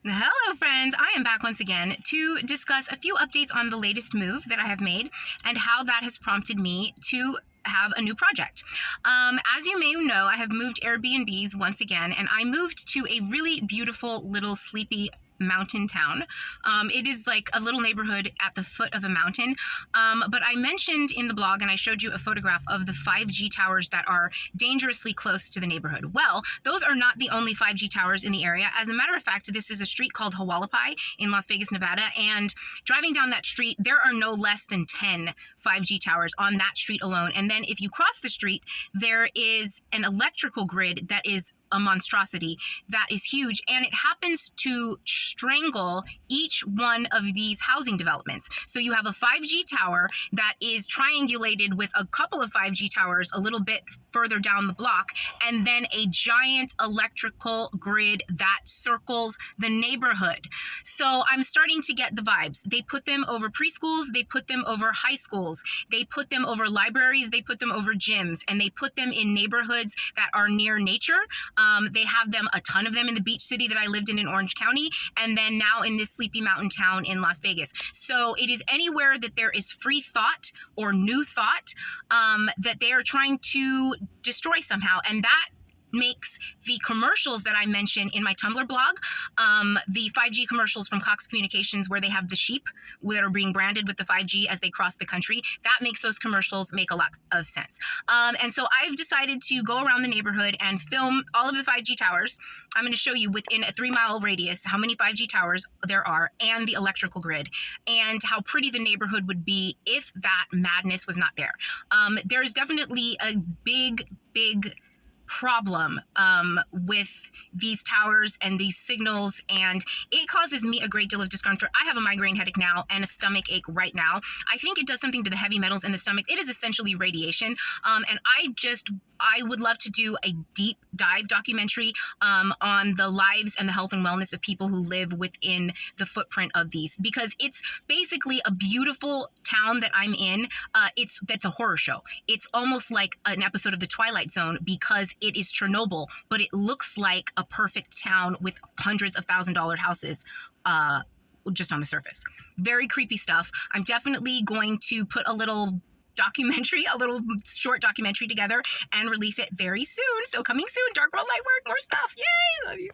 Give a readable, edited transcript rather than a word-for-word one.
Hello friends, I am back once again to discuss a few updates on the latest move that I have made and how that has prompted me to have a new project. As you may know, I have moved Airbnbs once again, and I moved to a really beautiful little sleepy mountain town. It is like a little neighborhood at the foot of a mountain. But I mentioned in the blog, and I showed you a photograph of the 5G towers that are dangerously close to the neighborhood. Well, those are not the only 5G towers in the area. As a matter of fact, this is a street called Hualapai in Las Vegas, Nevada. And driving down that street, there are no less than 10 5G towers on that street alone. And then if you cross the street, there is an electrical grid that is a monstrosity, that is huge, and it happens to strangle each one of these housing developments. So you have a 5G tower that is triangulated with a couple of 5G towers a little bit further down the block, and then a giant electrical grid that circles the neighborhood. So I'm starting to get the vibes. They put them over preschools, they put them over high schools, they put them over libraries, they put them over gyms, and they put them in neighborhoods that are near nature. They have them, a ton of them, in the beach city that I lived in Orange County, and then now in this sleepy mountain town in Las Vegas. So it is anywhere that there is free thought or new thought that they are trying to destroy somehow. And that makes the commercials that I mention in my Tumblr blog, the 5G commercials from Cox Communications where they have the sheep that are being branded with the 5G as they cross the country, that makes those commercials make a lot of sense. And so I've decided to go around the neighborhood and film all of the 5G towers. I'm going to show you within a 3-mile radius how many 5G towers there are and the electrical grid and how pretty the neighborhood would be if that madness was not there. There is definitely a big problem with these towers and these signals, and it causes me a great deal of discomfort. I have a migraine headache now and a stomach ache right now. I think it does something to the heavy metals in the stomach. It is essentially radiation, and I would love to do a deep dive documentary on the lives and the health and wellness of people who live within the footprint of these, because it's basically a beautiful town that I'm in. That's a horror show. It's almost like an episode of The Twilight Zone because it is Chernobyl, but it looks like a perfect town with hundreds of $1,000 houses just on the surface. Very creepy stuff. I'm definitely going to put a little short documentary together and release it very soon. So coming soon, Dark World Light Work, more stuff. Yay! Love you.